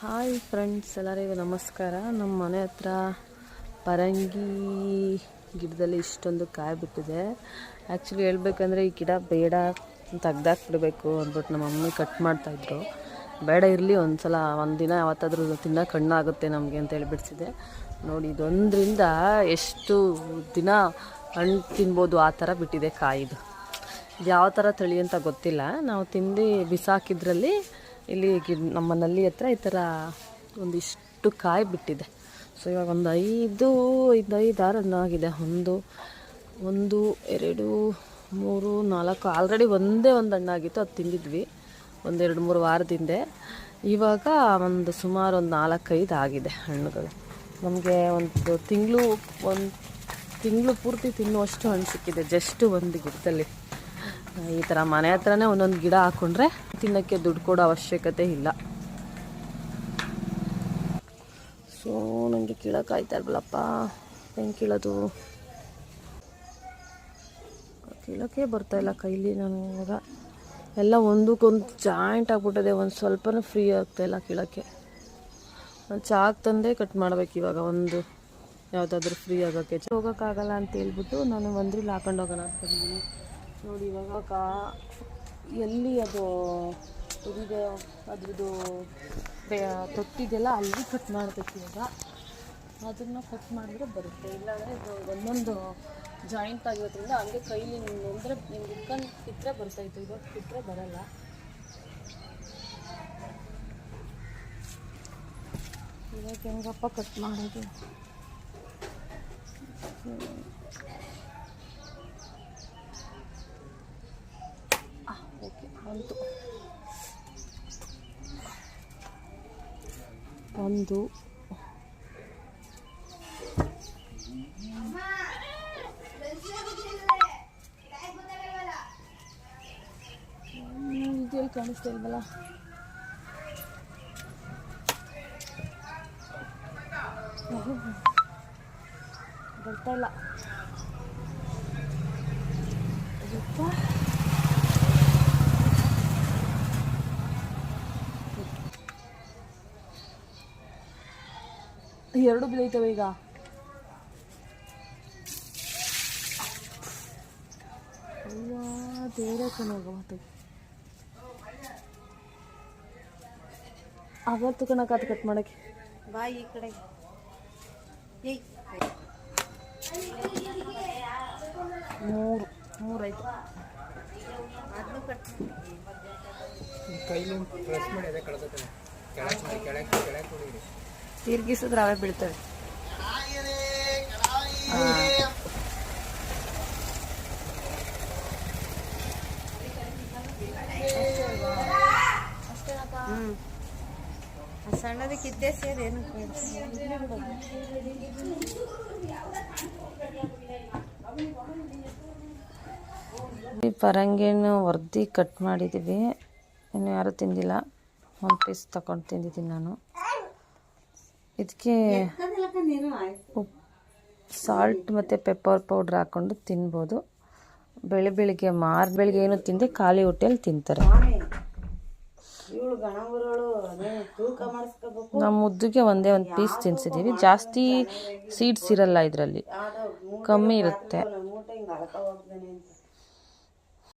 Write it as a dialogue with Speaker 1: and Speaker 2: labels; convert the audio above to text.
Speaker 1: Hi friends, ಎಲ್ಲರಿಗೂ ನಮಸ್ಕಾರ. ನಮ್ಮ ಮನೆ ಹತ್ರ ಪರಂಗಿ ಗಿಡದಲ್ಲಿ ಇಷ್ಟೊಂದು ಕಾಯಿ ಬಿಟ್ಟಿದೆ. ಆ್ಯಕ್ಚುಲಿ ಹೇಳ್ಬೇಕಂದ್ರೆ ಈ ಗಿಡ ಬೇಡ, ತೆಗ್ದಾಕ್ಬಿಡ್ಬೇಕು ಅಂದ್ಬಿಟ್ಟು ನಮ್ಮ ಮಮ್ಮಿ ಕಟ್ ಮಾಡ್ತಾಯಿದ್ರು. ಬೇಡ ಇರಲಿ, ಒಂದು ದಿನ ಯಾವತ್ತಾದರೂ ತಿನ್ನೋಕೆ ಹಣ್ಣಾಗುತ್ತೆ ನಮಗೆ ಅಂತ ಹೇಳಿ ಬಿಡಿಸಿದೆ. ನೋಡಿ, ಇದೊಂದರಿಂದ ಎಷ್ಟು ದಿನ ಹಣ್ಣು ತಿನ್ಬೋದು ಆ ಥರ ಬಿಟ್ಟಿದೆ ಕಾಯಿದು. ಇದು ಯಾವ ಥರ ತಳಿ ಅಂತ ಗೊತ್ತಿಲ್ಲ. ನಾವು ತಿಂದು ಬಿಸಾಕಿದ್ರಲ್ಲಿ ಇಲ್ಲಿ ನಮ್ಮ ನಲ್ಲಿ ಹತ್ರ ಈ ಥರ ಒಂದಿಷ್ಟು ಕಾಯಿ ಬಿಟ್ಟಿದೆ. ಸೊ ಇವಾಗ ಒಂದು ಐದು ಹಣ್ಣಾಗಿದೆ. ಒಂದು 2 3 4 ಆಲ್ರೆಡಿ ಒಂದೇ ಒಂದು ಹಣ್ಣಾಗಿತ್ತು, ಅದು ತಿಂದಿದ್ವಿ 1-2-3 ವಾರದಿಂದ. ಇವಾಗ ಸುಮಾರು ಒಂದು 4-5 ಆಗಿದೆ ಹಣ್ಣುಗಳು. ನಮಗೆ ಒಂದು ತಿಂಗಳು ಪೂರ್ತಿ ತಿನ್ನುವಷ್ಟು ಹಣ್ಣು ಸಿಕ್ಕಿದೆ ಜಸ್ಟ್ ಒಂದು ಗಿಡದಲ್ಲಿ. ಈ ಥರ ಮನೆ ಹತ್ರನೇ ಒಂದೊಂದು ಗಿಡ ಹಾಕ್ಕೊಂಡ್ರೆ ತಿನ್ನೋಕ್ಕೆ ದುಡ್ಡು ಕೊಡೋ ಅವಶ್ಯಕತೆ ಇಲ್ಲ. ಸೊ ನನಗೆ ಕೀಳೋಕ್ಕಾಯ್ತಾ ಇಲ್ವಲ್ಲಪ್ಪ, ಹೆಂಗೆ ಕೀಳೋಕ್ಕೆ ಬರ್ತಾಯಿಲ್ಲ ಕೈಲಿ. ನಾನು ಇವಾಗ ಎಲ್ಲ ಒಂದಕ್ಕೊಂದು ಜಾಯಿಂಟ್ ಆಗಿಬಿಟ್ಟಿದೆ, ಒಂದು ಸ್ವಲ್ಪನೂ ಫ್ರೀ ಆಗ್ತಾಯಿಲ್ಲ ಕೀಳೋಕ್ಕೆ. ನಾನು ಚಾಕ್ ತಂದೆ ಕಟ್ ಮಾಡ್ಬೇಕು ಇವಾಗ, ಒಂದು ಯಾವುದಾದ್ರೂ ಫ್ರೀ ಆಗೋಕ್ಕೆ. ಹೋಗೋಕ್ಕಾಗಲ್ಲ ಅಂತ ಹೇಳ್ಬಿಟ್ಟು ನಾನು ಒಂದ್ರಲ್ಲಿ ಹಾಕೊಂಡು ಹೋಗೋಣ ಅಂದ್ಕೊಂಡಿದ್ದೀನಿ. ನೋಡಿ, ಇವಾಗ ಎಲ್ಲಿ ಅದು ಇದಿದೆ ಅದ್ರದ್ದು ತೊಟ್ಟಿದೆಲ್ಲ ಅಲ್ಲಿ ಕಟ್ ಮಾಡಬೇಕು. ಇವಾಗ ಅದನ್ನು ಕಟ್ ಮಾಡಿದ್ರೆ ಬರುತ್ತೆ, ಇಲ್ಲಾಂದರೆ ಇದು ಒಂದೊಂದು ಜಾಯಿಂಟ್ ಆಗಿರೋದ್ರಿಂದ ಹಂಗೆ ಕೈಲಿ ಅಂದರೆ ನಿಮ್ಗೆ ಇಟ್ಕೊಂಡು ಕಿತ್ತರೆ ಬರ್ತಾಯಿತ್ತು. ಇವಾಗ ಕಿತ್ತರೆ ಬರಲ್ಲ. ಇವಾಗ ಹೆಂಗಪ್ಪ ಕಟ್ ಮಾಡೋದು? ಓಕೆ, ಒಂದು ಇದೆಲ್ಲಿ ಕಾಣಿಸ್ತಾ ಇಲ್ವಲ್ಲ? ಬರ್ತಾ ಇಲ್ಲ. ಎರಡು ಬಿದ್ದೈತವೆ ಈಗ. ಅಯ್ಯೋ ದೇವರೇ ಕಣೋಗ ಮತ್ತೆ ಅವತ್ತು ಕಣಕಾತು ಕಟ್ ಮಾಡಕ್ಕೆ
Speaker 2: ಬಾ ಈ ಕಡೆ.
Speaker 1: ಮೂರೈತು.
Speaker 2: ಅದನ್ನು ಕಟ್
Speaker 3: ಕೈಲಿ ಪ್ರೆಸ್ ಮಾಡಿ ಅದೇ ಕಳ್ಕೊತಾನೆ. ಕೆಳಗೆ ಕೊಡಿ,
Speaker 1: ತಿರ್ಗಿಸಿದ್ರೆ ಅವೇ ಬೀಳ್ತವೆ.
Speaker 2: ಸಣ್ಣದ ಕಿತ್ತೆ ಸೇರೇನು
Speaker 1: ಈ ಪರಂಗಿಯನ್ನು ವರ್ದಿ ಕಟ್ ಮಾಡಿದ್ದೀವಿ. ಇನ್ನು ಯಾರೂ ತಿಂದಿಲ್ಲ. ಒಂದು ಪೀಸ್ ತಗೊಂಡು ತಿಂದಿದ್ದೀನಿ ನಾನು. ಇದಕ್ಕೆ ಸಾಲ್ಟ್ ಮತ್ತು ಪೆಪ್ಪರ್ ಪೌಡ್ರ್ ಹಾಕ್ಕೊಂಡು ತಿನ್ಬೋದು. ಬೆಳಿಗ್ಗೆ ಬೆಳಿಗ್ಗೆ ಏನು ತಿಂದೆ ಖಾಲಿ ಹೊಟ್ಟೆಯಲ್ಲಿ ತಿಂತಾರೆ. ನಾವು ಮುದ್ದಿಗೆ ಒಂದೇ ಒಂದು ಪೀಸ್ ತಿನ್ಸಿದ್ದೀವಿ. ಜಾಸ್ತಿ ಸೀಡ್ಸ್ ಇರಲ್ಲ ಇದರಲ್ಲಿ, ಕಮ್ಮಿ ಇರುತ್ತೆ.